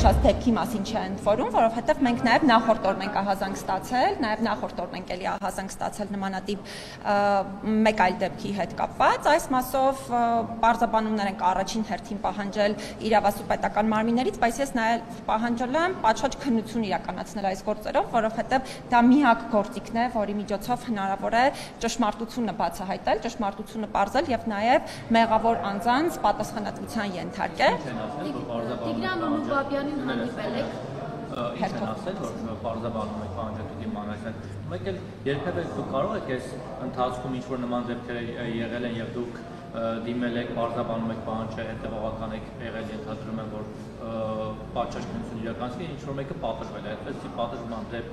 նշած դեպքի մասին չէ ընթորում, որովհետև մենք նաև նախորդ օր մենք ահազանգ ստացել, նաև նախորդ օր մենք էլի ահազանգ ստացել նմանատիպ մեկ այլ դեպքի հետ կապված, այս մասով պարզաբանումներ ենք առաջին հերթին պահանջել իրավասու պետական մարմիններից, բայց ես նաև պահանջել եմ պատշաճ քննություն իրականացնել այս գործերով, որովհետև դա միակ գործիքն է, որի միջոցով հնարավոր է ճշմարտությունը բացահայտել, ճշմարտությունը պարզել եւ նաև մեղավոր անձանց պատասխանատվության ենթարկել։ Տիգրան Ալուբաբյանին հանդիպել եք։ Ինչ են ասել, որ պարզաբանում եք պահանջատուկի մանրացնել։ Մեկ էլ երբևէ դուք կարող եք այս ընթացքում ինչ-որ նման դեպքեր եղել են եւ դուք դիմել եք, պարզաբանում եք պահանջը, հետևողական եք եղել, ենթադրում եմ, որ պատշաճ քննություն իրականացվի, ինչ-որ մեկը պատժվել է, այդպես պատժման դեպք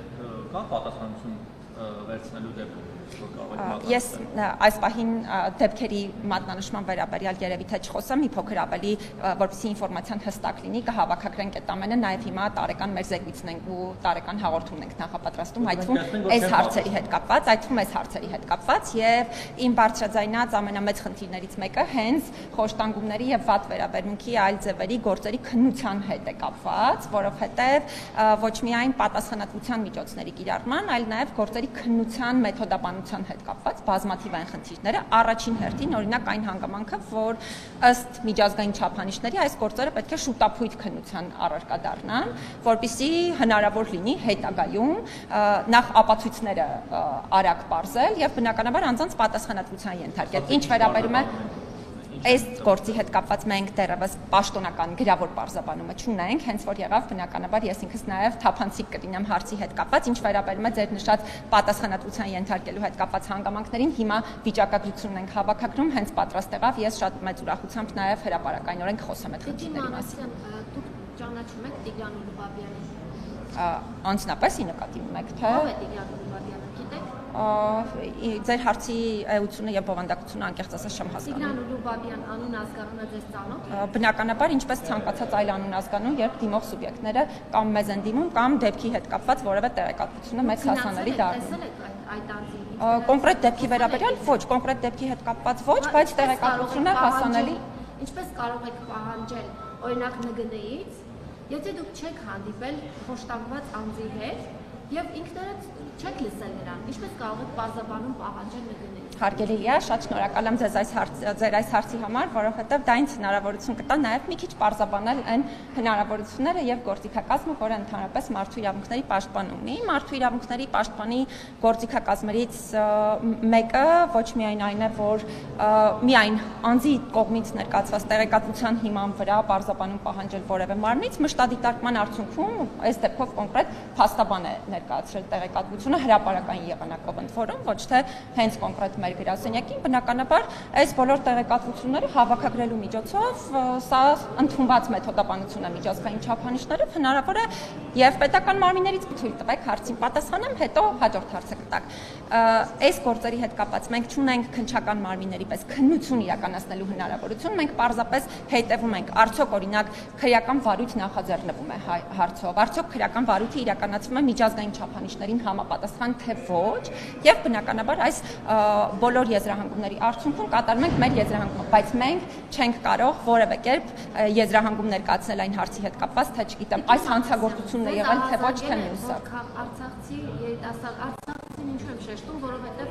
կա պատասխանատվություն վերցնելու դեպքում։ Ես այս պահին դեպքերի մատնանշման վերաբերյալ երևի թե չխոսեմ, մի փոքր ավելի, որպեսզի ինֆորմացիան հստակ լինի, կհավաքագրենք այդ ամենը, նաև հիմա տարեկան մեր զեկույցն ենք ու տարեկան հաղորդումն ենք նախապատրաստում, այդ թվում այս հարցերի հետ կապված, եւ իմ բարձրաձայնած ամենամեծ խնդիրներից մեկը հենց խոշտանգումների եւ վատ վերաբերմունքի այլ ձևերի գործերի քննության հետ է կապված, որովհետեւ ոչ միայն պատասխանատվության միջոցների կիրառման, այլ նաև գործերի քննության մեթոդաբանության հետ կապված բազմաթիվ այն խնդիրները, առաջին հերթին օրինակ այն հանգամանքը, որ ըստ միջազգային չափանիշների այս գործերը պետք է շուտափույթ քննության առարկա դառնան, որպեսզի հնարավոր լինի հետագայում նախ ապացույցները արագ պարզել եւ բնականաբար անձանց պատասխանատվության ենթարկել։ Ինչ վերաբերում է այս գործի հետ կապված մենք դեռևս պաշտոնական գրավոր պարզաբանումը չունենք, հենց որ եղավ բնականաբար ես ինքս նաև թափանցիկ կլինեմ հարցի հետ կապված, ինչ վերաբերում է ձեր նշած պատասխանատվության ենթարկելու հետ կապված հանգամանքներին, հիմա վիճակագրությունն ենք հավաքագրում, հենց պատրաստ եղավ, ես շատ մեծ ուրախությամբ նաև հրապարակայնորեն կխոսեմ այդ խնդիրների մասին։ Դուք ճանաչում եք Տիգրան Ալուբաբյանին։ Անձնապես ի նկատի ունեք, թե ով է Տիգրան Ալուբաբյանը, գիտեք։ Ձեր հարցի էությունը եւ բովանդակությունը անկեղծ ասած չեմ հասկանում։ Տիգրան Ալուբաբյան անուն ազգանունը ձեզ ծանոթ է։ Բնականաբար ինչպես ցանկացած այլ անուն ազգանուն, երբ դիմող սուբյեկտները կամ մեզ են դիմում, կամ դեպքի հետ կապված որևէ տեղեկատվությունը մեզ հասանելի դառնում։ Այդ անձին կոնկրետ դեպքի վերաբերյալ ոչ, կոնկրետ դեպքի հետ կապված ոչ, բայց տեղեկատվությունը հասանելի։ Ինչպես կարող եք պահանջել օրինակ ՆԳՆ-ից, եթե դուք չեք հանդիպել խոշտանգված անձի հետ եւ ինքներդ չեք լսել նրան, ինչպես կարող եք պարզաբանում պահանջել ՆԳՆ-ից։ Հարգելի է, շատ շնորհակալ եմ ձեզ ձեր այս հարցի համար, որովհետև դա ինձ հնարավորություն կտա նաև մի քիչ պարզաբանել այն հնարավորությունները եւ գործիքակազմը, որը ընդհանրապես մարդու իրավունքների պաշտպան ունի։ Մարդու իրավունքների պաշտպանի գործիքակազմերից մեկը ոչ միայն այն է, որ միայն անձի կողմից ներկայացված տեղեկատվության հիման վրա պարզաբանում պահանջել որևէ մարմնից, մշտադիտարկման արդյունքում այս դեպքով կոնկրետ փաստաբան է ներկայացրել տեղեկատվությունը հրապարակային եղանակով ընթորում, ոչ թե հենց կոնկրետ մեր գրասենյակին, բնականաբար այս բոլոր տեղեկատվությունները հավաքագրելու միջոցով սա ընդունված մեթոդաբանություն է միջազգային չափանիշներով, հնարավոր է եւ պետական մարմիններից թույլ տվեք հարցին պատասխանեմ, հետո հաջորդ հարցը կտակ։ Այս գործերի հետ կապված մենք չունենք քննչական մարմինների պես քննություն իրականացնելու հնարավորություն, մենք պարզապես հետևում ենք, արդյոք օրինակ քրեական վարույթ նախաձեռնվում է հարցով, արդյոք քրեական վարույթը իրականացվում է միջազգային չափանիշներին համապատասխան թե ոչ, եւ բնականաբար այս բոլոր եզրահանգումների արդյունքում կատարում ենք մեր եզրահանգումը, բայց մենք չենք կարող որևէ կերպ եզրահանգում ներկայացնել այն հարցի հետ կապված, թե չգիտեմ, այս հանցագործությունն է եղել թե ոչ, թե մյուսը։ Արցախցի երիտասարդ արցախցին ինչու եմ շեշտում, որովհետեւ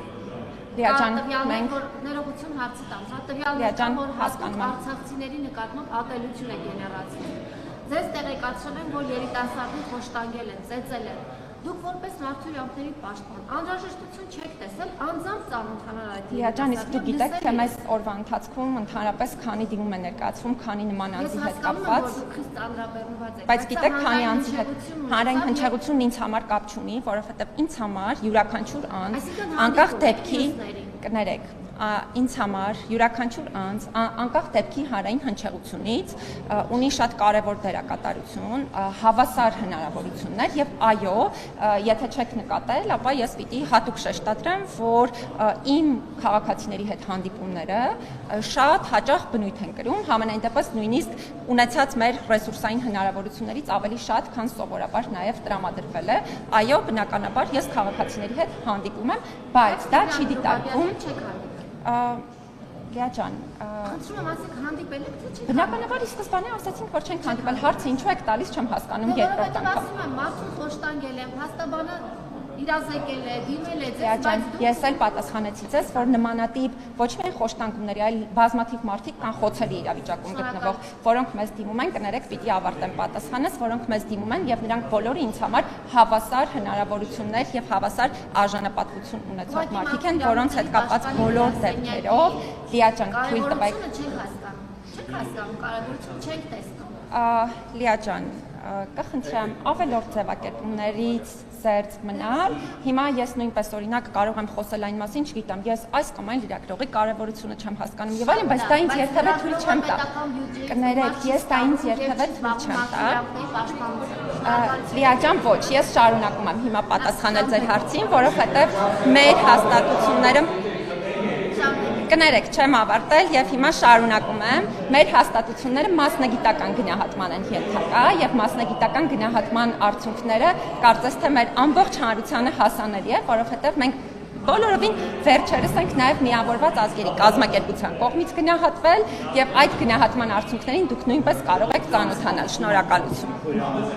Լիաջան, մենք ներողություն հարցը տամ, տվյալներ որ հաստատ արցախցիների նկատմամբ ատելություն է գեներացվում։ Ձեզ տեղեկացրել են, որ երիտասարդին խոշտանգել են, ծեծել են։ Դուք որպես մարդու իրավունքների պաշտպան անհրաժեշտություն չեք տեսել անձամբ ծանոթանալ այդ Լիաջան, իսկ դուք գիտեք, թե մեզ օրվա ընթացքում ընդհանրապես քանի դիմում է ներկայացվում, քանի նման անձի հետ կապված։ Բայց գիտեք, քանի անձի հետ հանրային հնչեղությունն ինձ համար կապ չունի, որովհետև ինձ համար յուրաքանչյուր անձ անկախ դեպքի կներեք ինձ համար յուրաքանչյուր անձ անկախ դեպքի հանրային հնչեղությունից ունի շատ կարևոր դերակատարություն, հավասար հնարավորություններ եւ այո, եթե չեք նկատել, ապա ես պիտի հատուկ շեշտադրեմ, որ իմ քաղաքացիների հետ հանդիպումները շատ հաճախ բնույթ են կրում, համենայն դեպս նույնիսկ ունեցած մեր ռեսուրսային հնարավորություններից ավելի շատ, քան սովորաբար նաեւ տրամադրվել է։ Այո, բնականաբար ես քաղաքացիների հետ հանդիպում եմ, բայց դա չի դիտարկվում Լիա ջան, խնդրում եմ ասեք հանդիպել եք թե՞ չի։ բնականաբար ի սկզբանե ասացինք, որ չենք հանդիպել, հարցը ինչու եք տալիս, չեմ հասկանում երկրորդ անգամ։ Ասում եմ, մարդուն խոշտանգել են, փաստաբանը իրազեկել է, դիմել է, Լիա ջան, ես էլ պատասխանեցի ձեզ, որ նմանատիպ ոչ միայն խոշտանգումների, այլ բազմաթիվ մարդիկ կան խոցելի իրավիճակում գտնվող, որոնք մեզ դիմում են, կներեք, պիտի ավարտեմ պատասխանս, որոնք մեզ դիմում են եւ նրանք բոլորը ինձ համար հավասար հնարավորություններ եւ հավասար արժանապատվություն ունեցող մարդիկ են, որոնց հետ կապված բոլոր դեպքերով, Լիա ջան, թույլ տվեք։ Չեք հասկանում, կարևորություն չենք տեսնում։ Լիա ջան, կխնդրեմ ավելորդ ձևակերպումներից զերծ մնալ։ Հիմա ես նույնպես օրինակ կարող եմ խոսել այն մասին, չգիտեմ, ես այս կամ այն լրագրողի կարևորությունը չեմ հասկանում եւ այլն, բայց դա ինձ երբևէ թույլ չեմ տա։ Կներեք, ես դա ինձ երբևէ թույլ չեմ տա։ Լիա ջան, ոչ, ես շարունակում եմ հիմա պատասխանել ձեր հարցին, որովհետեւ մեր հաստատությունները Կներեք, չեմ ավարտել եւ հիմա շարունակում եմ։ Մեր հաստատությունները մասնագիտական գնահատման են ենթակա եւ մասնագիտական գնահատման արդյունքները կարծես թե մեր ամբողջ հանրությանը հասանելի է, որովհետեւ մենք բոլորովին վերջերս ենք նաեւ միավորված ազգերի կազմակերպության կողմից գնահատվել եւ այդ գնահատման արդյունքներին դուք նույնպես կարող եք ծանոթանալ։ Շնորհակալություն։